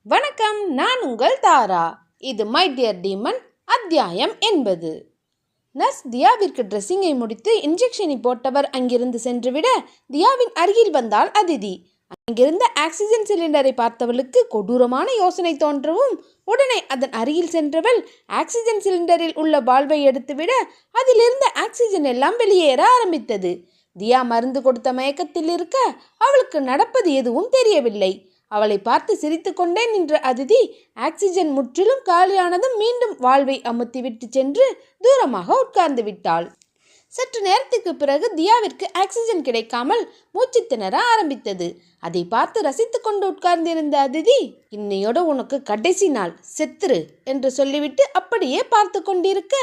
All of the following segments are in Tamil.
வணக்கம், நான் உங்கள் தாரா. இது மை டியர் டீமன் அத்தியாயம் 80. நர்ஸ் தியாவிற்கு ட்ரெஸ்ஸிங்கை முடித்து இன்ஜெக்ஷனை போட்டவர் அங்கிருந்து சென்றுவிட தியாவின் அருகில் வந்தாள் அதிதி. அங்கிருந்த ஆக்சிஜன் சிலிண்டரை பார்த்தவளுக்கு கொடூரமான யோசனை தோன்றவும் உடனே அதன் அருகில் சென்றவள் ஆக்சிஜன் சிலிண்டரில் உள்ள பால்வை எடுத்துவிட அதிலிருந்த ஆக்சிஜன் எல்லாம் வெளியேற ஆரம்பித்தது. தியா மருந்து கொடுத்த மயக்கத்தில் இருக்க அவளுக்கு நடப்பது எதுவும் தெரியவில்லை. அவளை பார்த்து சிரித்து கொண்டே நின்ற அதிதி ஆக்சிஜன் முற்றிலும் காலியானதும் மீண்டும் வால்வை அமுத்திவிட்டு சென்று தூரமாக உட்கார்ந்து விட்டாள். சற்று நேரத்துக்கு பிறகு தியாவிற்கு ஆக்சிஜன் கிடைக்காமல் மூச்சு திணற ஆரம்பித்தது. அதை பார்த்து ரசித்து கொண்டு உட்கார்ந்திருந்த அதிதி, இன்னையோட உனக்கு கடைசி நாள், செத்துரு என்று சொல்லிவிட்டு அப்படியே பார்த்து கொண்டிருக்க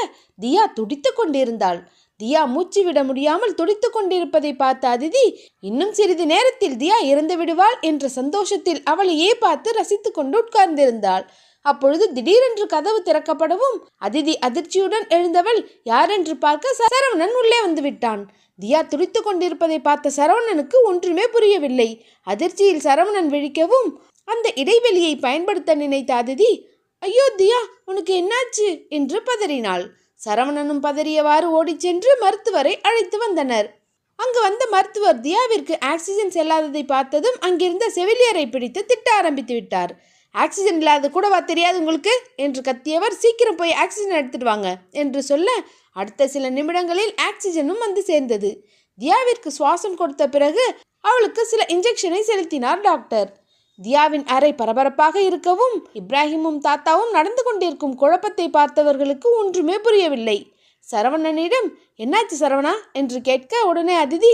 தியா துடித்து கொண்டிருந்தாள். தியா மூச்சு விட முடியாமல் துடித்து கொண்டிருப்பதை பார்த்த அதிதி இன்னும் சிறிது நேரத்தில் தியா இறந்து விடுவாள் என்ற சந்தோஷத்தில் அவளையே பார்த்து ரசித்து கொண்டு உட்கார்ந்திருந்தாள். அப்பொழுது திடீரென்று கதவு திறக்கப்படவும் அதிதி அதிர்ச்சியுடன் எழுந்தவள் யாரென்று பார்க்க சரவணன் உள்ளே வந்து விட்டான். தியா துடித்து கொண்டிருப்பதை பார்த்த சரவணனுக்கு ஒன்றுமே புரியவில்லை. அதிர்ச்சியில் சரவணன் விழிக்கவும் அந்த இடைவெளியை பயன்படுத்த நினைத்த அதிதி, ஐயோ தியா, உனக்கு என்னாச்சு என்று பதறினாள். சரவணனும் பதறியவாறு ஓடிச் சென்று மருத்துவரை அழைத்து வந்தனர். அங்கு வந்த மருத்துவர் தியாவிற்கு ஆக்சிஜன் செல்லாததை பார்த்ததும் அங்கிருந்த செவிலியரை பிடித்து திட்ட ஆரம்பித்து விட்டார். ஆக்சிஜன் இல்லாத கூடவா தெரியாது உங்களுக்கு என்று கத்தியவர், சீக்கிரம் போய் ஆக்சிஜன் எடுத்துட்டு வாங்க என்று சொல்ல அடுத்த சில நிமிடங்களில் ஆக்சிஜனும் வந்து சேர்ந்தது. தியாவிற்கு சுவாசம் கொடுத்த பிறகு அவளுக்கு சில இன்ஜெக்ஷனை செலுத்தினார் டாக்டர். தியாவின் அறை பரபரப்பாக இருக்கவும் இப்ராஹிமும் தாத்தாவும் நடந்து கொண்டிருக்கும் குழப்பத்தை பார்த்தவர்களுக்கு ஒன்றுமே புரியவில்லை. சரவணனிடம் என்னாச்சு சரவணா என்று கேட்க உடனே அதிதி,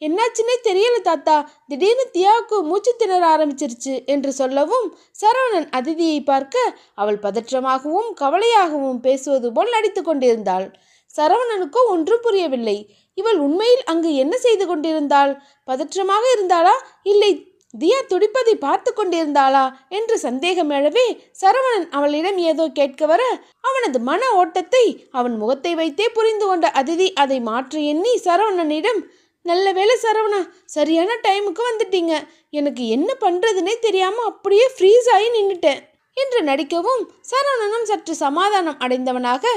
என்னாச்சுன்னே தெரியல தாத்தா, திடீர்னு தியாவுக்கு மூச்சு திணற ஆரம்பிச்சிருச்சு என்று சொல்லவும் சரவணன் அதிதியை பார்க்க அவள் பதற்றமாகவும் கவலையாகவும் பேசுவது போல் நடித்து கொண்டிருந்தாள். சரவணனுக்கோ ஒன்றும் புரியவில்லை. இவள் உண்மையில் அங்கு என்ன செய்து கொண்டிருந்தாள்? பதற்றமாக இருந்தாளா, இல்லை தியா துடிப்பதை பார்த்து கொண்டிருந்தாளா என்று சந்தேகம் எழவே சரவணன் அவளிடம் ஏதோ கேட்க வர அவனது மன ஓட்டத்தை அவன் முகத்தை வைத்தே புரிந்து கொண்ட அதிதி அதை மாற்ற எண்ணி சரவணனிடம், நல்ல வேளை சரவணா, சரியான டைமுக்கு வந்துட்டீங்க, எனக்கு என்ன பண்றதுன்னே தெரியாம அப்படியே ஃப்ரீஸ் ஆகி நின்றுட்டேன் என்று நடிக்கவும் சரவணனும் சற்று சமாதானம் அடைந்தவனாக,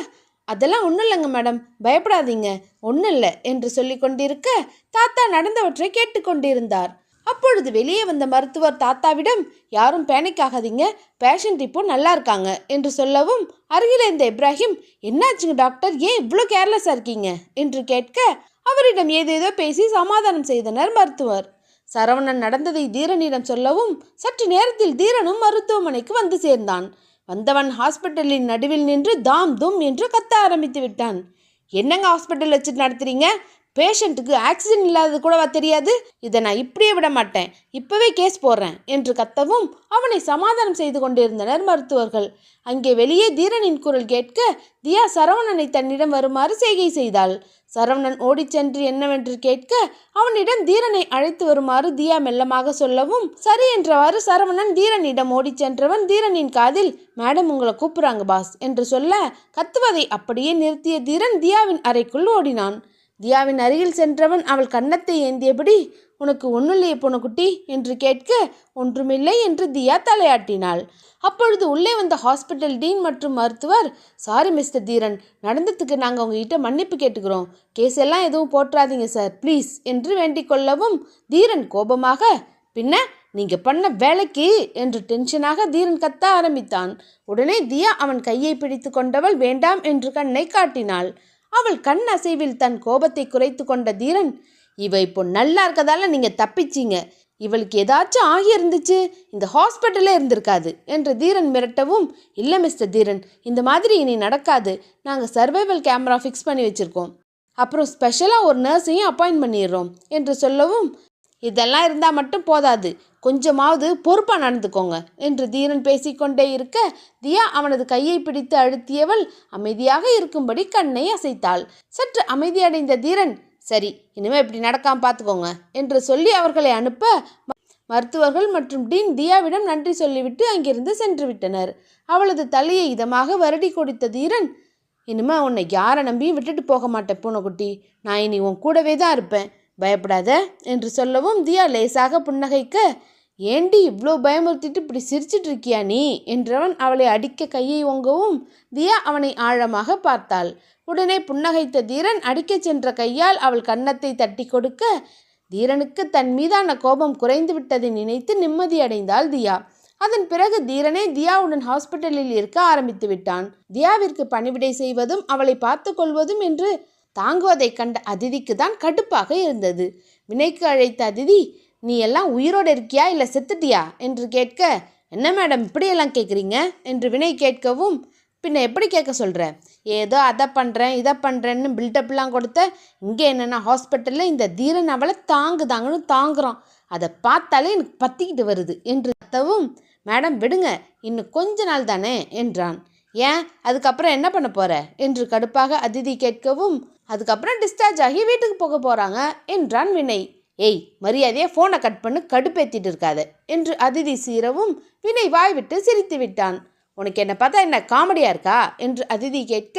அதெல்லாம் ஒன்றும் இல்லைங்க மேடம், பயப்படாதீங்க, ஒன்றும் இல்லை என்று சொல்லி கொண்டிருக்க தாத்தா நடந்தவற்றை கேட்டுக்கொண்டிருந்தார். அப்பொழுது வெளியே வந்த மருத்துவர் தாத்தாவிடம், யாரும் பேனிக் ஆகாதீங்க, பேஷண்ட் இப்போ நல்லா இருக்காங்க என்று சொல்லவும் அருகில் இருந்த இப்ராஹிம், என்னாச்சுங்க டாக்டர், ஏன் இவ்வளோ கேர்லெஸ்ஸாக இருக்கீங்க என்று கேட்க அவரிடம் ஏதேதோ பேசி சமாதானம் செய்தனர் மருத்துவர். சரவணன் நடந்ததை தீரனிடம் சொல்லவும் சற்று நேரத்தில் தீரனும் மருத்துவமனைக்கு வந்து சேர்ந்தான். வந்தவன் ஹாஸ்பிட்டலின் நடுவில் நின்று தாம் தும் என்று கத்த ஆரம்பித்து விட்டான். என்னங்க ஹாஸ்பிட்டல் வச்சுட்டு நடத்துறீங்க? பேஷண்ட்டுக்கு ஆக்சிஜன் இல்லாதது கூடவா தெரியாது? இதை நான் இப்படியே விட மாட்டேன், இப்போவே கேஸ் போடுறேன் என்று கத்தவும் அவனை சமாதானம் செய்து கொண்டிருந்தனர் மருத்துவர்கள். அங்கே வெளியே தீரனின் குரல் கேட்க தியா சரவணனை தன்னிடம் வருமாறு செய்கை செய்தாள். சரவணன் ஓடிச் சென்று என்னவென்று கேட்க அவனிடம் தீரனை அழைத்து வருமாறு தியா மெல்லமாக சொல்லவும் சரி என்றவாறு சரவணன் தீரனிடம் ஓடிச் சென்றவன் தீரனின் காதில், மேடம் உங்களை கூப்பிடுறாங்க பாஸ் என்று சொல்ல கத்துவதை அப்படியே நிறுத்திய தீரன் தியாவின் அறைக்குள் ஓடினான். தியாவின் அருகில் சென்றவன் அவள் கன்னத்தை ஏந்தியபடி, உனக்கு ஒன்றுல்லையே பொண்ணுக்குட்டி என்று கேட்க ஒன்றுமில்லை என்று தியா தலையாட்டினாள். அப்பொழுது உள்ளே வந்த ஹாஸ்பிட்டல் டீன் மற்றும் மருத்துவர், சாரி மிஸ்டர் தீரன், நடந்ததுக்கு நாங்கள் உங்ககிட்ட மன்னிப்பு கேட்டுக்கிறோம், கேஸ் எல்லாம் எதுவும் போட்டுறாதீங்க சார் ப்ளீஸ் என்று வேண்டிக் கொள்ளவும் தீரன் கோபமாக, பின்ன நீங்க பண்ண வேலைக்கு என்று டென்ஷனாக தீரன் கத்த ஆரம்பித்தான். உடனே தியா அவன் கையை பிடித்து கொண்டவள் வேண்டாம் என்று கண்ணை காட்டினாள். அவள் கண் அசைவில் தன் கோபத்தை குறைத்து கொண்ட தீரன், இவ இப்போ நல்லா இருக்கதால நீங்கள் தப்பிச்சிங்க, இவளுக்கு ஏதாச்சும் ஆகியிருந்துச்சு இந்த ஹாஸ்பிட்டலே இருந்திருக்காது என்று தீரன் மிரட்டவும், இல்லை மிஸ்டர் தீரன், இந்த மாதிரி இனி நடக்காது, நாங்கள் சர்வைவல் கேமரா ஃபிக்ஸ் பண்ணி வச்சுருக்கோம், அப்புறம் ஸ்பெஷலாக ஒரு நர்ஸையும் அப்பாயின்ட் பண்ணிடுறோம் என்று சொல்லவும், இதெல்லாம் இருந்தால் மட்டும் போதாது, கொஞ்சமாவது பொறுப்பாக நடந்துக்கோங்க என்று தீரன் பேசிக்கொண்டே இருக்க தியா அவனது கையை பிடித்து அழுத்தியவள் அமைதியாக இருக்கும்படி கண்ணை அசைத்தாள். சற்று அமைதியடைந்த தீரன், சரி இனிமேல் இப்படி நடக்காமல் பார்த்துக்கோங்க என்று சொல்லி அவர்களை அனுப்ப மருத்துவர்கள் மற்றும் டீன் தியாவிடம் நன்றி சொல்லிவிட்டு அங்கிருந்து சென்று விட்டனர். அவளது தலையை இதமாக வருடி கொடுத்த தீரன், இனிமே உன்னை யாரை நம்பியும் விட்டுட்டு போக மாட்டேன் பூனைக்குட்டி, நான் இனி உன் கூடவே தான் இருப்பேன், பயப்படாத என்று சொல்லவும் தியா லேசாக புன்னகைக்க, ஏண்டி இவ்வளோ பயமுறுத்திட்டு இப்படி சிரிச்சிட்டு இருக்கியா நீ என்றவன் அவளை அடிக்க கையை ஓங்கவும் தியா அவனை ஆழமாக பார்த்தாள். உடனே புன்னகைத்த தீரன் அடிக்கச் சென்ற கையால் அவள் கன்னத்தை தட்டி கொடுக்க தீரனுக்கு தன் மீதான கோபம் குறைந்து விட்டதை நினைத்து நிம்மதியடைந்தாள் தியா. அதன் பிறகு தீரனே தியாவுடன் ஹாஸ்பிட்டலில் இருக்க ஆரம்பித்து விட்டான். தியாவிற்கு பணிவிடை செய்வதும் அவளை பார்த்து கொள்வதும் என்று தாங்குவதை கண்ட அதிதிக்கு தான் கடுப்பாக இருந்தது. வினைக்கு அழைத்த அதிதி, நீ எல்லாம் உயிரோடு இருக்கியா இல்லை செத்துட்டியா என்று கேட்க, என்ன மேடம் இப்படியெல்லாம் கேட்குறீங்க என்று வினை கேட்கவும், பின்ன எப்படி கேட்க சொல்கிற, ஏதோ அதை பண்ணுறேன் இதை பண்ணுறேன்னு பில்டப்லாம் கொடுத்த, இங்கே என்னென்னா ஹாஸ்பிட்டலில் இந்த தீரன் அவளை தாங்குன்னு தாங்குறான், அதை பார்த்தாலே எனக்கு பற்றிக்கிட்டு வருது என்று கத்தவும், மேடம் விடுங்க இன்னும் கொஞ்ச நாள் தானே என்றான். ஏன் அதுக்கப்புறம் என்ன பண்ண போகிற என்று கடுப்பாக அதிதி கேட்கவும், அதுக்கப்புறம் டிஸ்சார்ஜ் ஆகி வீட்டுக்கு போக போகிறாங்க என்றான் வினை. ஏய் மரியாதையே ஃபோனை கட் பண்ணு, கடுப்பேற்றிட்டு இருக்காது என்று அதிதி சீரவும் வினை வாய்விட்டு சிரித்து விட்டான். உனக்கு என்ன பார்த்தா என்ன காமெடியாக இருக்கா என்று அதிதி கேட்க,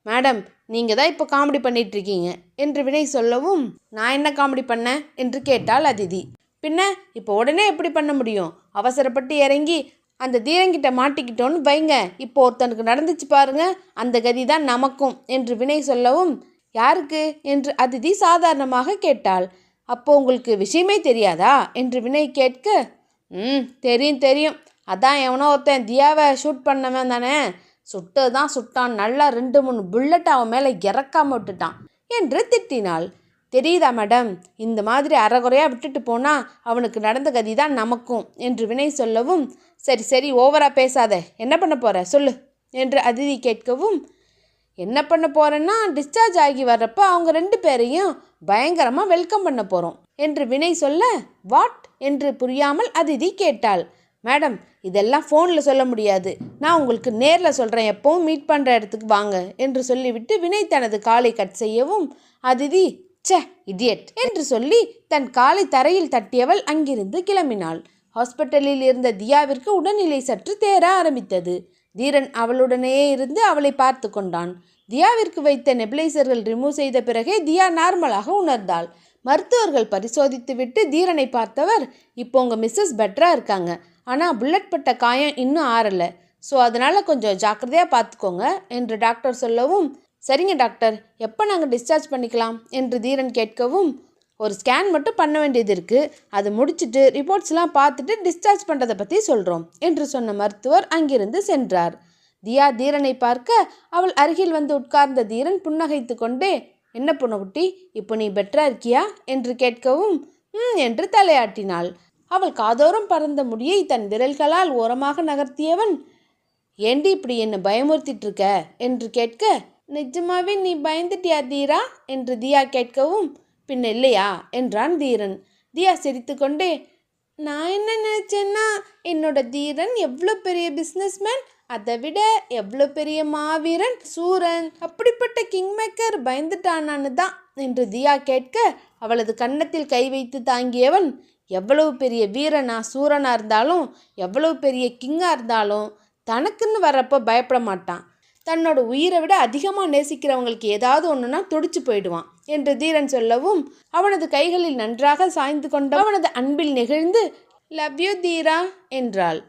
மேடம் நீங்கள் தான் இப்போ காமெடி பண்ணிட்டு இருக்கீங்க என்று வினை சொல்லவும், நான் என்ன காமெடி பண்ணேன் என்று கேட்டாள் அதிதி. பின்ன இப்போ உடனே எப்படி பண்ண முடியும், அவசரப்பட்டு இறங்கி அந்த தீரங்கிட்ட மாட்டிக்கிட்டோன்னு வைங்க, இப்போ ஒருத்தனுக்கு நடந்துச்சு பாருங்க, அந்த கதி தான் நமக்கும் என்று வினை சொல்லவும், யாருக்கு என்று அதிதி சாதாரணமாக கேட்டாள். அப்போ உங்களுக்கு விஷயமே தெரியாதா என்று வினை கேட்க, தெரியும், அதான் எவனோ ஒருத்தன் தியாவை ஷூட் பண்ணவன் தானே, சுட்டு தான் சுட்டான், நல்லா 2-3 புல்லட் அவன் மேலே இறக்காம விட்டுட்டான் என்று திட்டினாள். தெரியுதா மேடம், இந்த மாதிரி அறகுறையாக விட்டுட்டு போனால் அவனுக்கு நடந்த கதி தான் நமக்கும் என்று வினை சொல்லவும், சரி ஓவராக பேசாத, என்ன பண்ண போகிற சொல்லு என்று அதிதி கேட்கவும், என்ன பண்ண போகிறேன்னா டிஸ்சார்ஜ் ஆகி வர்றப்போ அவங்க 2 பேரையும் பயங்கரமாக வெல்கம் பண்ண போகிறோம் என்று வினை சொல்ல, வாட் என்று புரியாமல் அதிதி கேட்டாள். மேடம் இதெல்லாம் ஃபோனில் சொல்ல முடியாது, நான் உங்களுக்கு நேரில் சொல்கிறேன், எப்போவும் மீட் பண்ணுற இடத்துக்கு வாங்க என்று சொல்லிவிட்டு வினை தனது காலை கட் செய்யவும், அதிதி ச்சே இடியட் என்று சொல்லி தன் காலை தரையில் தட்டியவள் அங்கிருந்து கிளம்பினாள். ஹாஸ்பிட்டலில் இருந்த தியாவிற்கு உடல்நிலை சற்று தேர ஆரம்பித்தது. தீரன் அவளுடனே இருந்து அவளை பார்த்து கொண்டான். தியாவிற்கு வைத்த நெபுலைசர்கள் ரிமூவ் செய்த பிறகே தியா நார்மலாக உணர்ந்தாள். மருத்துவர்கள் பரிசோதித்துவிட்டு தீரனை பார்த்தவர், இப்போ உங்கள் மிஸ்ஸஸ் பெட்டராக இருக்காங்க, ஆனால் புல்லட் பட்ட காயம் இன்னும் ஆறலை, ஸோ அதனால் கொஞ்சம் ஜாக்கிரதையாக பார்த்துக்கோங்க என்று டாக்டர் சொல்லவும், சரிங்க டாக்டர், எப்போ நாங்கள் டிஸ்சார்ஜ் பண்ணிக்கலாம் என்று தீரன் கேட்கவும், ஒரு ஸ்கேன் மட்டும் பண்ண வேண்டியது இருக்குது, அது முடிச்சுட்டு ரிப்போர்ட்ஸ்லாம் பார்த்துட்டு டிஸ்சார்ஜ் பண்ணுறதை பற்றி சொல்கிறோம் என்று சொன்ன மருத்துவர் அங்கிருந்து சென்றார். தியா தீரனை பார்க்க அவள் அருகில் வந்து உட்கார்ந்த தீரன் புன்னகைத்து கொண்டே, என்ன பொண்ணுக்குட்டி இப்போ நீ பெட்டராக இருக்கியா என்று கேட்கவும், என்று தலையாட்டினாள். அவள் காதோரம் பறந்த முடியை தன் விரல்களால் ஓரமாக நகர்த்தியவன், ஏண்டி இப்படி என்னை பயமுறுத்திட்டு இருக்க என்று கேட்க, நிஜமாவே நீ பயந்துட்டியா தீரா என்று தியா கேட்கவும், பின்ன இல்லையா என்றான் தீரன். தியா சிரித்து கொண்டே, நான் என்ன நினச்சேன்னா என்னோட தீரன் எவ்வளோ பெரிய பிஸ்னஸ்மேன், அதை விட எவ்வளோ பெரிய மாவீரன் சூரன், அப்படிப்பட்ட கிங்மேக்கர் பயந்துட்டானான்னு தான் என்று தியா கேட்க அவளது கன்னத்தில் கை வைத்து தாங்கியவன், எவ்வளவு பெரிய வீரனா சூரனா இருந்தாலும் எவ்வளவு பெரிய கிங்காக இருந்தாலும் தனக்குன்னு வர்றப்போ பயப்பட மாட்டான், தன்னோட உயிரை விட அதிகமாக நேசிக்கிறவங்களுக்கு ஏதாவது ஒன்றுனா துடிச்சு போயிடுவான் என்று தீரன் சொல்லவும், அவனது கைகளில் நன்றாக சாய்ந்து கொண்ட அவனது அன்பில் நெகிழ்ந்து, லவ் யூ தீரா என்றாள்.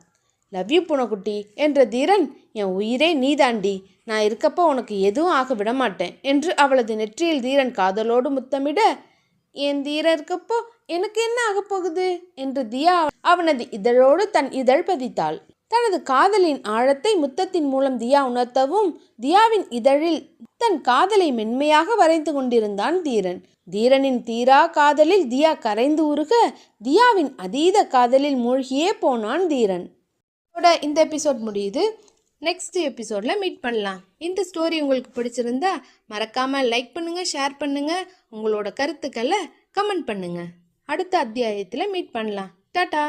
லவ் யூ புனக்குட்டி என்ற தீரன், என் உயிரே நீதாண்டி, நான் இருக்கப்போ உனக்கு எதுவும் ஆக விட மாட்டேன் என்று அவளது நெற்றியில் தீரன் காதலோடு முத்தமிட, என் தீரன் இருக்கப்போ எனக்கு என்ன ஆகப் போகுது என்று தியா அவனது இதழோடு தன் இதழ் பதித்தாள். தனது காதலின் ஆழத்தை முத்தத்தின் மூலம் தியா உணர்த்தவும், தியாவின் இதழில் தன் காதலை மென்மையாக வரைந்து கொண்டிருந்தான் தீரன். தீரனின் தீரா காதலில் தியா கரைந்து உருக, தியாவின் அதீத காதலில் மூழ்கியே போனான் தீரன். இந்த எபிசோட் முடியுது. நெக்ஸ்ட் எபிசோடில் மீட் பண்ணலாம். இந்த ஸ்டோரி உங்களுக்கு பிடிச்சிருந்தா மறக்காமல் லைக் பண்ணுங்கள், ஷேர் பண்ணுங்கள், உங்களோட கருத்துக்களை கமெண்ட் பண்ணுங்கள். அடுத்த அத்தியாயத்தில் மீட் பண்ணலாம். டாடா.